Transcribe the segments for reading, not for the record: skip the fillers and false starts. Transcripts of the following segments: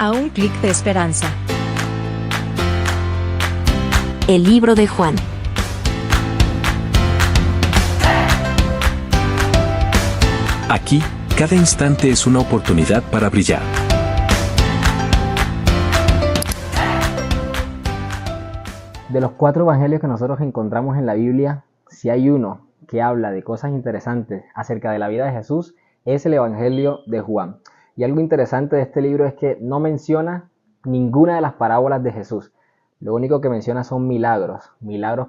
A un clic de esperanza. El libro de Juan. Aquí, cada instante es una oportunidad para brillar. De los 4 evangelios que nosotros encontramos en la Biblia, si hay uno que habla de cosas interesantes acerca de la vida de Jesús, es el Evangelio de Juan. Y algo interesante de este libro es que no menciona ninguna de las parábolas de Jesús. Lo único que menciona son milagros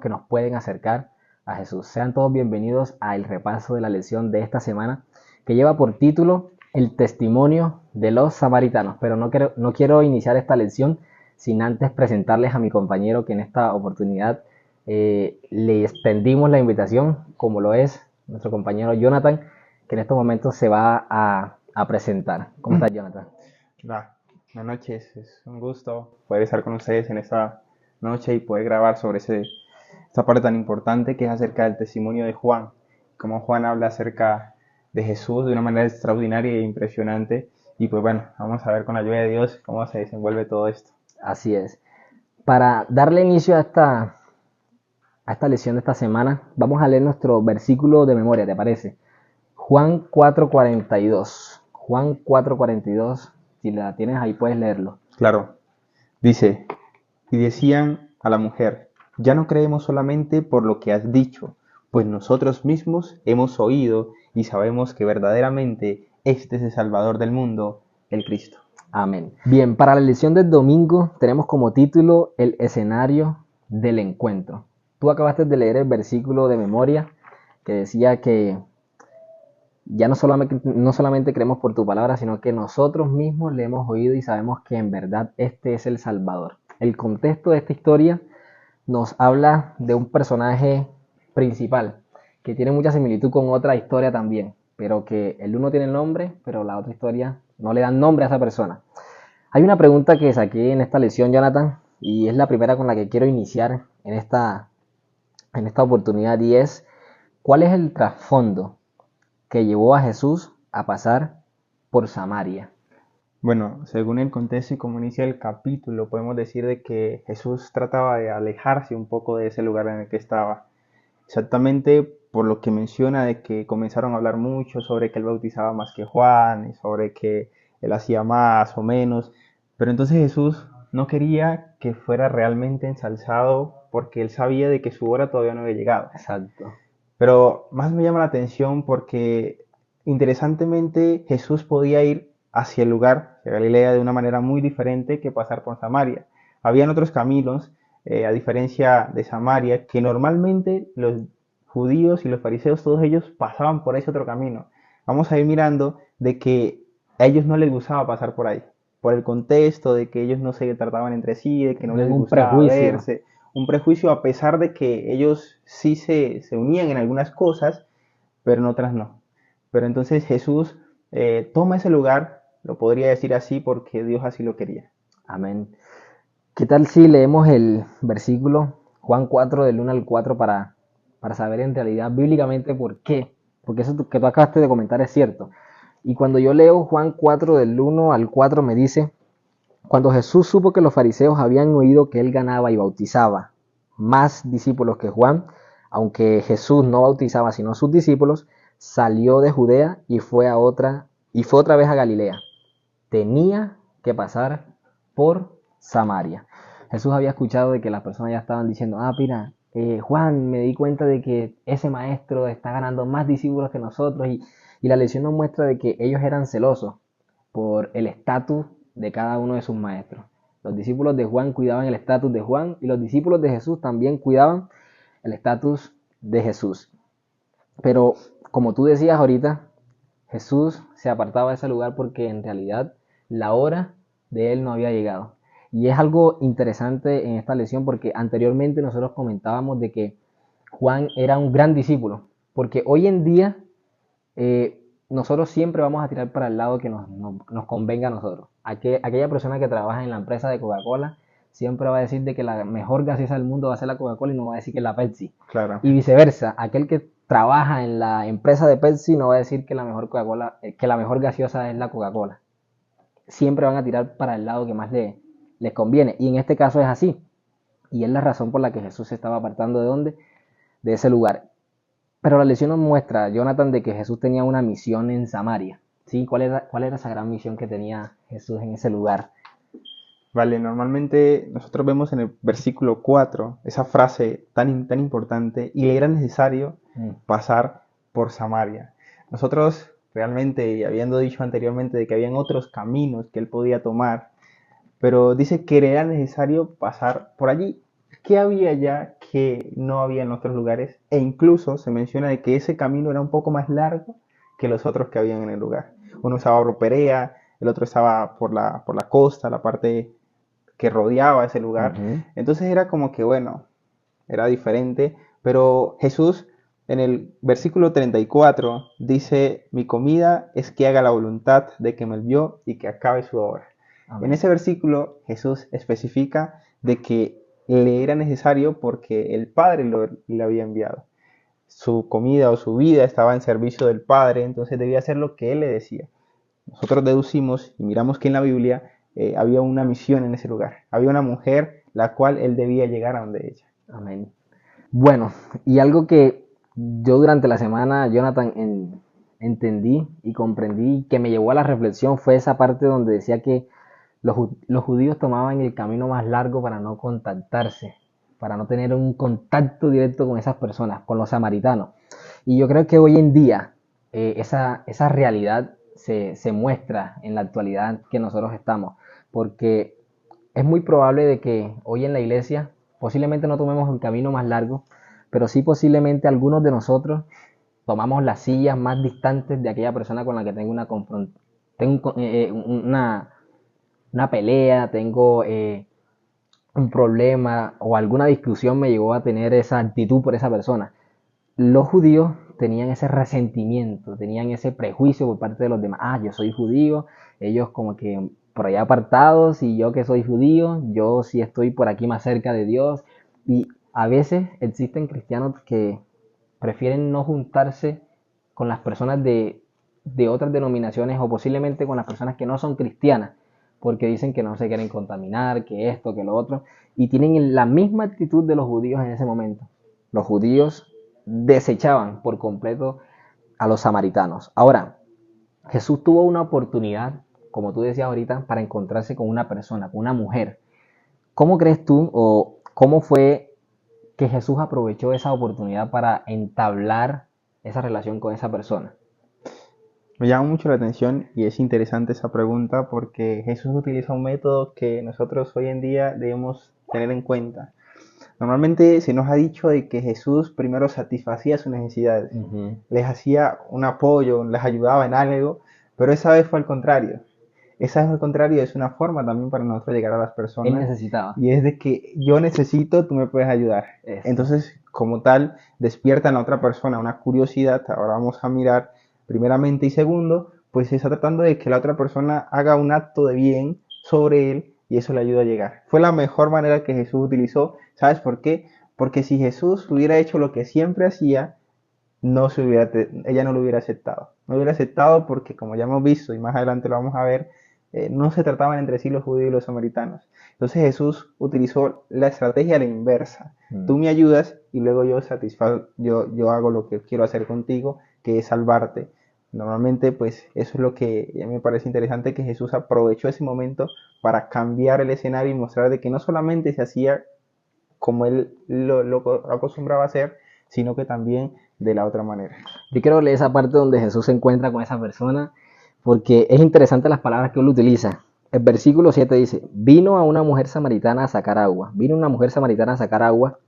que nos pueden acercar a Jesús. Sean todos bienvenidos al repaso de la lección de esta semana, que lleva por título El testimonio de los samaritanos. Pero no quiero iniciar esta lección sin antes presentarles a mi compañero, que en esta oportunidad le extendimos la invitación, como lo es nuestro compañero Jonathan, que en estos momentos se va a presentar. ¿Cómo estás, Jonathan? Hola, buenas noches. Es un gusto poder estar con ustedes en esta noche y poder grabar sobre esta parte tan importante que es acerca del testimonio de Juan. Cómo Juan habla acerca de Jesús de una manera extraordinaria e impresionante. Y pues bueno, vamos a ver con la ayuda de Dios cómo se desenvuelve todo esto. Así es. Para darle inicio a esta lección de esta semana, vamos a leer nuestro versículo de memoria, ¿te parece? Juan 4:42. Juan 4:42, si la tienes ahí puedes leerlo. Claro, dice, y decían a la mujer, ya no creemos solamente por lo que has dicho, pues nosotros mismos hemos oído y sabemos que verdaderamente este es el Salvador del mundo, el Cristo. Amén. Bien, para la lección del domingo tenemos como título el escenario del encuentro. Tú acabaste de leer el versículo de memoria que decía que ya no solamente creemos por tu palabra, sino que nosotros mismos le hemos oído y sabemos que en verdad este es el Salvador. El contexto de esta historia nos habla de un personaje principal que tiene mucha similitud con otra historia también, pero que el uno tiene el nombre, pero la otra historia no le dan nombre a esa persona. Hay una pregunta que saqué en esta lección, Jonathan, y es la primera con la que quiero iniciar en esta oportunidad, y es, ¿cuál es el trasfondo que llevó a Jesús a pasar por Samaria? Bueno, según el contexto y como inicia el capítulo, podemos decir de que Jesús trataba de alejarse un poco de ese lugar en el que estaba. Exactamente por lo que menciona de que comenzaron a hablar mucho sobre que él bautizaba más que Juan, y sobre que él hacía más o menos. Pero entonces Jesús no quería que fuera realmente ensalzado porque él sabía de que su hora todavía no había llegado. Exacto. Pero más me llama la atención porque interesantemente Jesús podía ir hacia el lugar de Galilea de una manera muy diferente que pasar por Samaria. Habían otros caminos, a diferencia de Samaria, que normalmente los judíos y los fariseos, todos ellos pasaban por ese otro camino. Vamos a ir mirando de que a ellos no les gustaba pasar por ahí, por el contexto de que ellos no se trataban entre sí, de que no les Un gustaba prejuicio. verse. Un prejuicio a pesar de que ellos sí se unían en algunas cosas, pero en otras no. Pero entonces Jesús toma ese lugar, lo podría decir así, porque Dios así lo quería. Amén. ¿Qué tal si leemos el versículo Juan 4 del 1 al 4 para saber en realidad bíblicamente por qué? Porque eso que tú acabaste de comentar es cierto. Y cuando yo leo Juan 4 del 1 al 4 me dice, cuando Jesús supo que los fariseos habían oído que él ganaba y bautizaba más discípulos que Juan, aunque Jesús no bautizaba sino a sus discípulos, salió de Judea y fue otra vez a Galilea. Tenía que pasar por Samaria. Jesús había escuchado de que las personas ya estaban diciendo, mira, Juan, me di cuenta de que ese maestro está ganando más discípulos que nosotros, y la lección nos muestra de que ellos eran celosos por el estatus de cada uno de sus maestros. Los discípulos de Juan cuidaban el estatus de Juan y los discípulos de Jesús también cuidaban el estatus de Jesús. Pero como tú decías ahorita, Jesús se apartaba de ese lugar porque en realidad la hora de él no había llegado. Y es algo interesante en esta lección porque anteriormente nosotros comentábamos de que Juan era un gran discípulo, porque hoy en día nosotros siempre vamos a tirar para el lado que nos convenga a nosotros. Aquella persona que trabaja en la empresa de Coca-Cola siempre va a decir de que la mejor gaseosa del mundo va a ser la Coca-Cola y no va a decir que es la Pepsi. Claro. Y viceversa, aquel que trabaja en la empresa de Pepsi no va a decir que la mejor gaseosa es la Coca-Cola. siempre van a tirar para el lado que más les conviene. Y en este caso es así. Y es la razón por la que Jesús se estaba apartando de dónde, de ese lugar. Pero la lección nos muestra, Jonathan, de que Jesús tenía una misión en Samaria. ¿Sí? ¿Cuál era esa gran misión que tenía Jesús en ese lugar? Vale, normalmente nosotros vemos en el versículo 4 esa frase tan importante, y le era necesario pasar por Samaria. Nosotros realmente, y habiendo dicho anteriormente de que habían otros caminos que él podía tomar, pero dice que era necesario pasar por allí. ¿Qué había ya que no había en otros lugares? E incluso se menciona de que ese camino era un poco más largo que los otros que habían en el lugar. Uno estaba por Perea, el otro estaba por la costa, la parte que rodeaba ese lugar. Entonces era como que, bueno, era diferente, pero Jesús en el versículo 34 dice: mi comida es que haga la voluntad de que me envió y que acabe su obra. Amén. En ese versículo Jesús especifica de que le era necesario porque el Padre le había enviado. Su comida o su vida estaba en servicio del Padre, entonces debía hacer lo que Él le decía. Nosotros deducimos y miramos que en la Biblia había una misión en ese lugar. Había una mujer la cual Él debía llegar a donde ella. Amén. Bueno, y algo que yo durante la semana, Jonathan, entendí y comprendí, que me llevó a la reflexión, fue esa parte donde decía que los judíos tomaban el camino más largo para no contactarse, para no tener un contacto directo con esas personas, con los samaritanos. Y yo creo que hoy en día esa realidad se muestra en la actualidad que nosotros estamos, porque es muy probable de que hoy en la iglesia posiblemente no tomemos un camino más largo, pero sí posiblemente algunos de nosotros tomamos las sillas más distantes de aquella persona con la que tengo una pelea, tengo un problema o alguna discusión, me llevó a tener esa actitud por esa persona. Los judíos tenían ese resentimiento, tenían ese prejuicio por parte de los demás. Yo soy judío, ellos como que por allá apartados, y yo que soy judío, yo sí estoy por aquí más cerca de Dios. Y a veces existen cristianos que prefieren no juntarse con las personas de otras denominaciones, o posiblemente con las personas que no son cristianas, porque dicen que no se quieren contaminar, que esto, que lo otro, y tienen la misma actitud de los judíos en ese momento. Los judíos desechaban por completo a los samaritanos. Ahora, Jesús tuvo una oportunidad, como tú decías ahorita, para encontrarse con una persona, con una mujer. ¿Cómo crees tú, o cómo fue que Jesús aprovechó esa oportunidad para entablar esa relación con esa persona? Me llama mucho la atención y es interesante esa pregunta, porque Jesús utiliza un método que nosotros hoy en día debemos tener en cuenta. Normalmente se nos ha dicho de que Jesús primero satisfacía sus necesidades, les hacía un apoyo, les ayudaba en algo, pero esa vez fue al contrario. Esa vez al contrario es una forma también para nosotros llegar a las Él personas, necesitaba. y es de que yo necesito, tú me puedes ayudar. Eso. Entonces, como tal, despierta en la otra persona una curiosidad. Ahora vamos a mirar primeramente, y segundo, pues se está tratando de que la otra persona haga un acto de bien sobre él, y eso le ayuda a llegar. Fue la mejor manera que Jesús utilizó. ¿Sabes por qué? Porque si Jesús hubiera hecho lo que siempre hacía, ella no lo hubiera aceptado. No lo hubiera aceptado porque, como ya hemos visto y más adelante lo vamos a ver, no se trataban entre sí los judíos y los samaritanos. Entonces Jesús utilizó la estrategia a la inversa. Tú me ayudas y luego yo hago lo que quiero hacer contigo, que es salvarte. Normalmente, pues eso es lo que me parece interesante, que Jesús aprovechó ese momento para cambiar el escenario y mostrar de que no solamente se hacía como él lo acostumbraba a hacer, sino que también de la otra manera. Yo quiero leer esa parte donde Jesús se encuentra con esa persona, porque es interesante las palabras que él utiliza. El versículo 7 dice: vino a una mujer samaritana a sacar agua. Vino una mujer samaritana a sacar agua,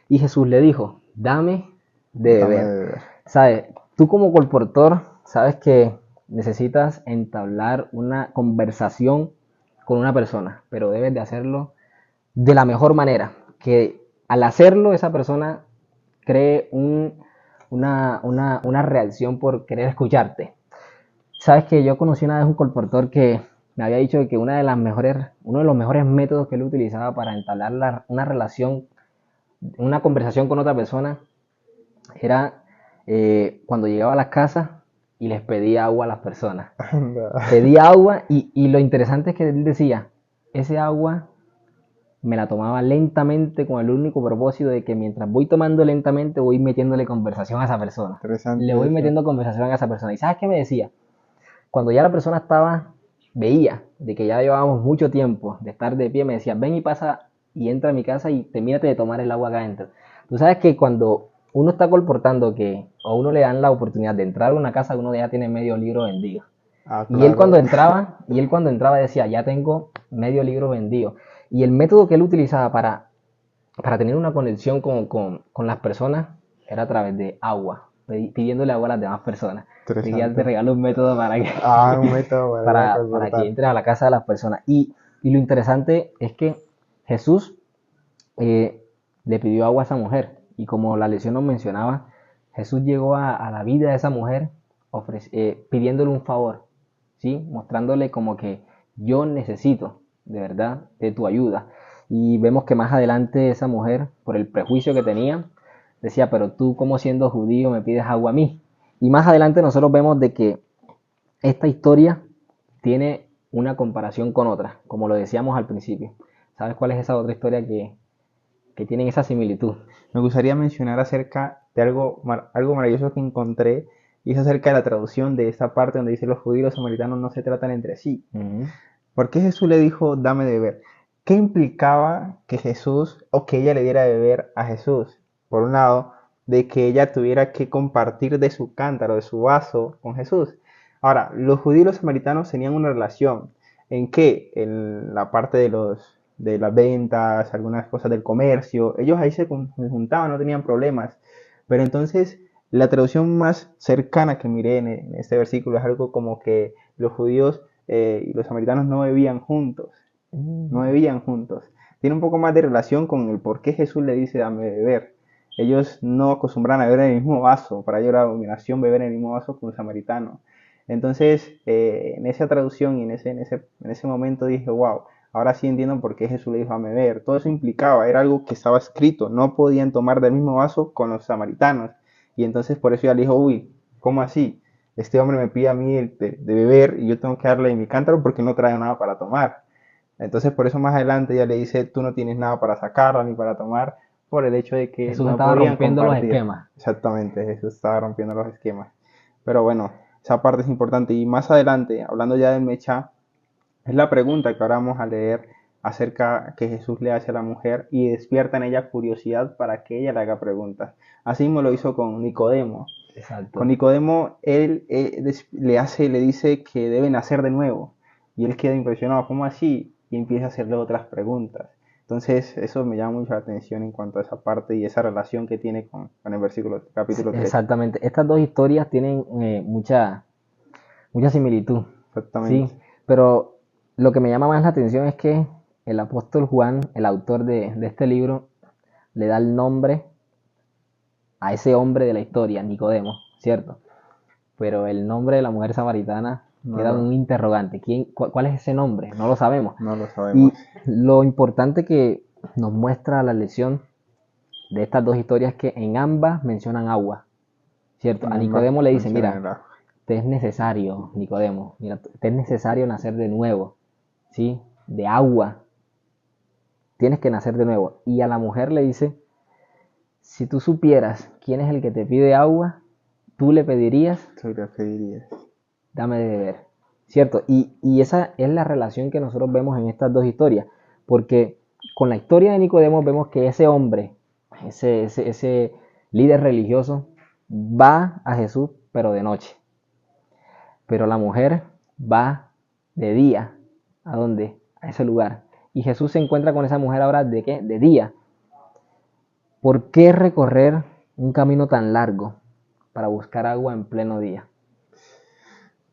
y Jesús le dijo: dame de beber. ¿Sabes? Tú como colportor sabes que necesitas entablar una conversación con una persona, pero debes de hacerlo de la mejor manera, que al hacerlo esa persona cree una reacción por querer escucharte. Sabes que yo conocí una vez un colportor que me había dicho que uno de los mejores métodos que él utilizaba para entablar una relación, una conversación con otra persona, era cuando llegaba a la casa, y les pedía agua a las personas. Anda. Pedía agua y lo interesante es que él decía, ese agua me la tomaba lentamente con el único propósito de que mientras voy tomando lentamente voy metiéndole conversación a esa persona. Interesante Le voy eso. metiendo conversación a esa persona. ¿Y sabes qué me decía? Cuando ya la persona veía de que ya llevábamos mucho tiempo de estar de pie, me decía, ven y pasa y entra a mi casa y termínate de tomar el agua acá adentro. Tú sabes que cuando uno está colportando que a uno le dan la oportunidad de entrar a una casa, uno ya tiene medio libro vendido. Ah, Y él cuando claro. entraba decía, ya tengo medio libro vendido. Y el método que él utilizaba para tener una conexión con las personas era a través de agua, pidiéndole agua a las demás personas. Ya te Interesante. regalo un método Ah, un método para para que comportar. entres a la casa de las personas. Y lo interesante es que Jesús le pidió agua a esa mujer. Y como la lección nos mencionaba, Jesús llegó a la vida de esa mujer pidiéndole un favor, ¿sí? Mostrándole como que yo necesito, de verdad, de tu ayuda. Y vemos que más adelante esa mujer, por el prejuicio que tenía, decía, pero tú como siendo judío me pides agua a mí. Y más adelante nosotros vemos de que esta historia tiene una comparación con otra, como lo decíamos al principio. ¿Sabes cuál es esa otra historia que tienen esa similitud? Me gustaría mencionar acerca de algo maravilloso que encontré, y es acerca de la traducción de esta parte donde dice los judíos y los samaritanos no se tratan entre sí. Uh-huh. ¿Por qué Jesús le dijo, dame de beber? ¿Qué implicaba que Jesús, o que ella le diera de beber a Jesús? Por un lado, de que ella tuviera que compartir de su cántaro, de su vaso con Jesús. Ahora, los judíos y los samaritanos tenían una relación. ¿En qué? En la parte de las ventas, algunas cosas del comercio. Ellos ahí se juntaban, no tenían problemas. Pero entonces, la traducción más cercana que miré en este versículo es algo como que los judíos y los samaritanos no bebían juntos. No bebían juntos. Tiene un poco más de relación con el por qué Jesús le dice dame de beber. Ellos no acostumbran a beber en el mismo vaso. Para ellos era abominación beber en el mismo vaso con un samaritano. Entonces, en esa traducción y en ese momento dije, wow, ahora sí entiendo por qué Jesús le dijo dame de beber. Todo eso implicaba, era algo que estaba escrito. No podían tomar del mismo vaso con los samaritanos. Y entonces por eso ella le dijo, uy, ¿cómo así? Este hombre me pide a mí de beber y yo tengo que darle mi cántaro porque no trae nada para tomar. Entonces por eso más adelante ella le dice, tú no tienes nada para sacarla ni para tomar, por el hecho de que Jesús no estaba podían rompiendo los compartir. esquemas. Exactamente, Jesús estaba rompiendo los esquemas. Pero bueno, esa parte es importante. Y más adelante, hablando ya del Mechá, es la pregunta que ahora vamos a leer acerca que Jesús le hace a la mujer y despierta en ella curiosidad para que ella le haga preguntas. Así mismo lo hizo con Nicodemo. Exacto. Con Nicodemo, él le dice que debe nacer de nuevo. Y él queda impresionado, ¿cómo así? Y empieza a hacerle otras preguntas. Entonces, eso me llama mucho la atención en cuanto a esa parte y esa relación que tiene con el capítulo 3. Exactamente. Estas dos historias tienen mucha similitud. Exactamente. Sí, pero lo que me llama más la atención es que el apóstol Juan, el autor de este libro, le da el nombre a ese hombre de la historia, Nicodemo, ¿cierto? Pero el nombre de la mujer samaritana queda un interrogante. ¿Cuál es ese nombre? No lo sabemos. No lo sabemos. Y lo importante que nos muestra la lección de estas dos historias es que en ambas mencionan agua, ¿cierto? A Nicodemo le dice, mira, te es necesario, Nicodemo, mira, te es necesario nacer de nuevo, ¿sí? De agua. Tienes que nacer de nuevo. Y a la mujer le dice, si tú supieras quién es el que te pide agua, tú le pedirías, dame de beber, ¿cierto? Y esa es la relación que nosotros vemos en estas dos historias, porque con la historia de Nicodemo vemos que ese hombre, ese líder religioso, va a Jesús, pero de noche. Pero la mujer va de día. ¿A dónde? A ese lugar. Y Jesús se encuentra con esa mujer ahora ¿de qué? De día. ¿Por qué recorrer un camino tan largo para buscar agua en pleno día?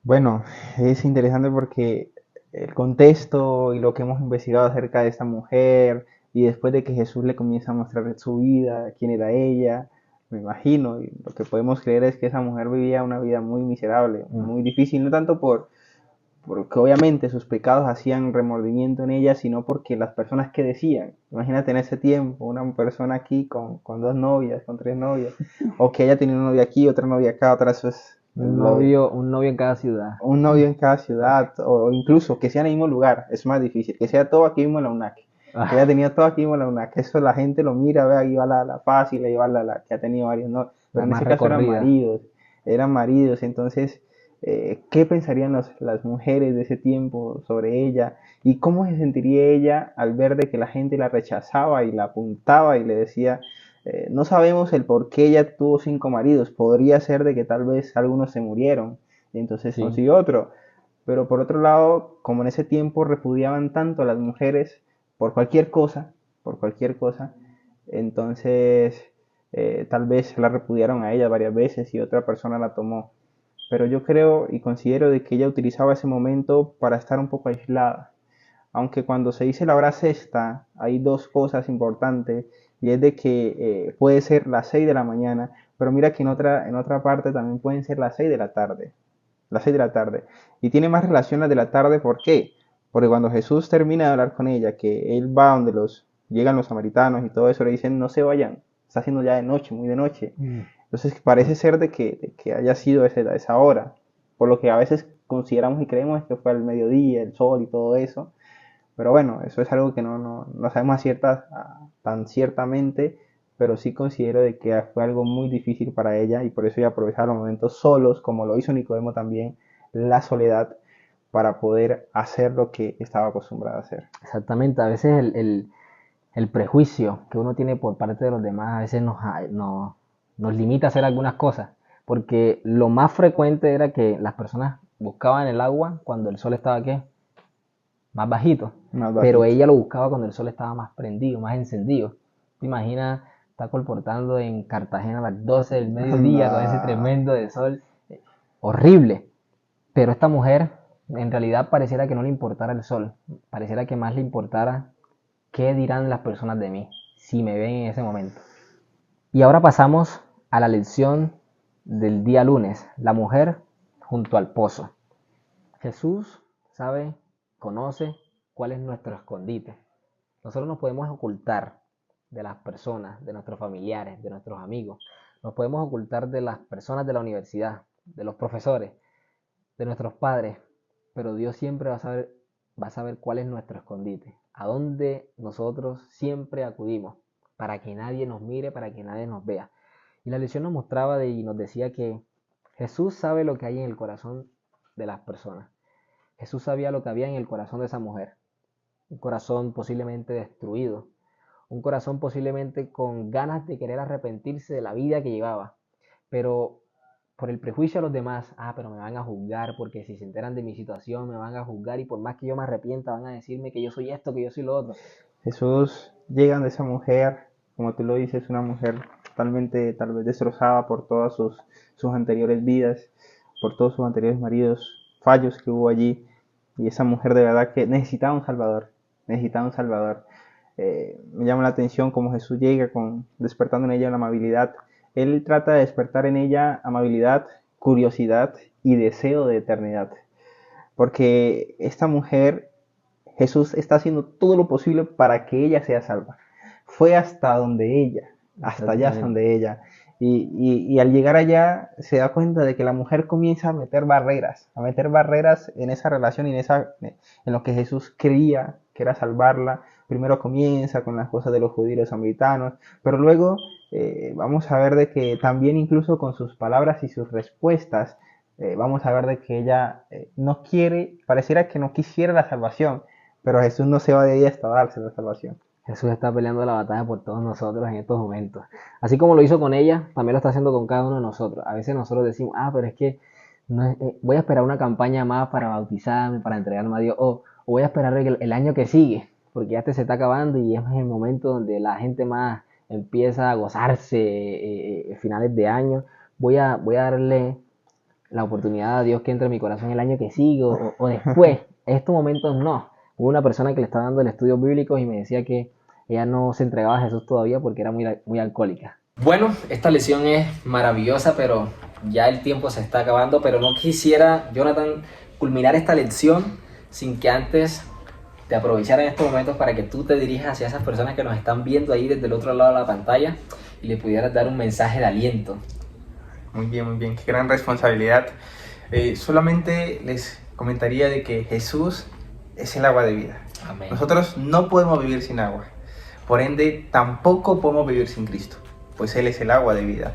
Bueno, es interesante porque el contexto y lo que hemos investigado acerca de esta mujer, y después de que Jesús le comienza a mostrar su vida, quién era ella, me imagino, y lo que podemos creer es que esa mujer vivía una vida muy miserable, muy difícil, no tanto porque obviamente sus pecados hacían remordimiento en ella, sino porque las personas que decían, imagínate en ese tiempo, una persona aquí con dos novias, con tres novias, o que ella tenía una novia aquí, otra novia acá, otra, eso es Un novio en cada ciudad. Un novio en cada ciudad, o incluso que sea en el mismo lugar, es más difícil, que sea todo aquí mismo en la UNAC, que haya tenido todo aquí mismo en la UNAC, eso la gente lo mira, ve, ahí va la fácil, ahí va la que ha tenido varios, no, pero La en más ese caso recorrida. eran maridos, entonces, ¿qué pensarían las mujeres de ese tiempo sobre ella? ¿Y cómo se sentiría ella al ver de que la gente la rechazaba y la apuntaba y le decía, no sabemos el por qué ella tuvo 5 maridos, podría ser de que tal vez algunos se murieron y entonces Sí, consiguió otro. Pero por otro lado, como en ese tiempo repudiaban tanto a las mujeres por cualquier cosa, entonces tal vez la repudiaron a ella varias veces y otra persona la tomó. Pero yo creo y considero de que ella utilizaba ese momento para estar un poco aislada. Aunque cuando se dice la hora sexta, hay dos cosas importantes, y es de que puede ser las 6 de la mañana, pero mira que en otra parte también pueden ser las 6 de la tarde. Las 6 de la tarde. Y tiene más relación las de la tarde, ¿por qué? Porque cuando Jesús termina de hablar con ella, que él va donde llegan los samaritanos y todo eso, le dicen, no se vayan, está haciendo ya de noche, muy de noche. Entonces parece ser de que haya sido esa hora, por lo que a veces consideramos y creemos que fue al mediodía, el sol y todo eso, pero bueno, eso es algo que no sabemos tan ciertamente, pero sí considero de que fue algo muy difícil para ella y por eso ella aprovechaba los momentos solos, como lo hizo Nicodemo también, la soledad, para poder hacer lo que estaba acostumbrada a hacer. exactamente. A veces el prejuicio que uno tiene por parte de los demás a veces nos limita a hacer algunas cosas. Porque lo más frecuente era que las personas buscaban el agua cuando el sol estaba ¿qué? Más bajito. Más Pero bajito. ella lo buscaba cuando el sol estaba más prendido, más encendido. ¿Te imaginas estar colportando en Cartagena a las 12 del mediodía con ese No. tremendo de sol? Horrible. Pero esta mujer en realidad pareciera que no le importara el sol. Pareciera que más le importara qué dirán las personas de mí si me ven en ese momento. Y ahora pasamos a la lección del día lunes, la mujer junto al pozo. Jesús sabe, conoce cuál es nuestro escondite. Nosotros nos podemos ocultar de las personas, de nuestros familiares, de nuestros amigos. Nos podemos ocultar de las personas de la universidad, de los profesores, de nuestros padres. Pero Dios siempre va a saber cuál es nuestro escondite. A dónde nosotros siempre acudimos para que nadie nos mire, para que nadie nos vea. Y la lección nos mostraba y nos decía que Jesús sabe lo que hay en el corazón de las personas. Jesús sabía lo que había en el corazón de esa mujer. Un corazón posiblemente destruido. Un corazón posiblemente con ganas de querer arrepentirse de la vida que llevaba. Pero por el prejuicio a los demás, pero me van a juzgar porque si se enteran de mi situación me van a juzgar y por más que yo me arrepienta van a decirme que yo soy esto, que yo soy lo otro. Jesús llega de esa mujer, como tú lo dices, una mujer totalmente tal vez destrozada por todas sus anteriores vidas, por todos sus anteriores maridos, fallos que hubo allí, y esa mujer de verdad que necesitaba un Salvador, necesitaba un Salvador. Me llama la atención cómo Jesús llega despertando en ella la amabilidad. Él trata de despertar en ella amabilidad, curiosidad y deseo de eternidad. Porque esta mujer, Jesús está haciendo todo lo posible para que ella sea salva. Fue hasta donde ella, hasta allá hasta donde ella. Y al llegar allá se da cuenta de que la mujer comienza a meter barreras en esa relación y en lo que Jesús creía que era salvarla. Primero comienza con las cosas de los judíos samaritanos, pero luego vamos a ver de que también incluso con sus palabras y sus respuestas, vamos a ver de que ella no quiere, pareciera que no quisiera la salvación, pero Jesús no se va de ella hasta darse la salvación. Jesús está peleando la batalla por todos nosotros en estos momentos. Así como lo hizo con ella, también lo está haciendo con cada uno de nosotros. A veces nosotros decimos, pero es que voy a esperar una campaña más para bautizarme, para entregarme a Dios, o voy a esperar el año que sigue, porque ya se está acabando y es el momento donde la gente más empieza a gozarse finales de año. Voy a darle la oportunidad a Dios que entre en mi corazón el año que sigue o después. En estos momentos no. Hubo una persona que le estaba dando el estudio bíblico y me decía que ella no se entregaba a Jesús todavía porque era muy alcohólica. Bueno, esta lección es maravillosa, pero ya el tiempo se está acabando. Pero no quisiera, Jonathan, culminar esta lección sin que antes te aprovechara en estos momentos para que tú te dirijas hacia esas personas que nos están viendo ahí desde el otro lado de la pantalla y le pudieras dar un mensaje de aliento. Muy bien, muy bien. Qué gran responsabilidad. Solamente les comentaría de que Jesús es el agua de vida. Amén. Nosotros no podemos vivir sin agua. Por ende, tampoco podemos vivir sin Cristo, pues Él es el agua de vida.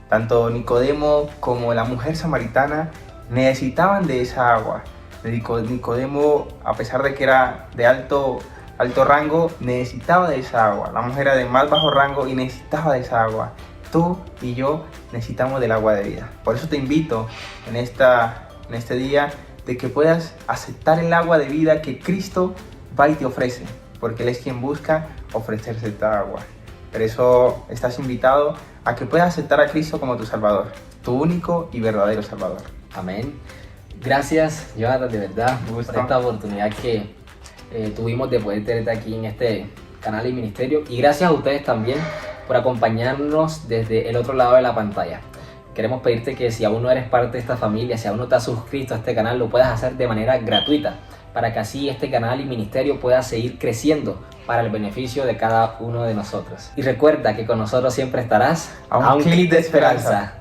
Tanto Nicodemo como la mujer samaritana necesitaban de esa agua. Nicodemo, a pesar de que era de alto rango, necesitaba de esa agua. La mujer era de más bajo rango y necesitaba de esa agua. Tú y yo necesitamos del agua de vida. Por eso te invito en este día de que puedas aceptar el agua de vida que Cristo va y te ofrece, porque Él es quien busca ofrecerse esta agua. Por eso estás invitado a que puedas aceptar a Cristo como tu Salvador, tu único y verdadero Salvador. Amén. Gracias, Jonathan, de verdad, por esta oportunidad que tuvimos de poder tenerte aquí en este canal y ministerio. Y gracias a ustedes también por acompañarnos desde el otro lado de la pantalla. Queremos pedirte que si aún no eres parte de esta familia, si aún no te has suscrito a este canal, lo puedas hacer de manera gratuita, para que así este canal y ministerio pueda seguir creciendo para el beneficio de cada uno de nosotros. Y recuerda que con nosotros siempre estarás a un clic de esperanza.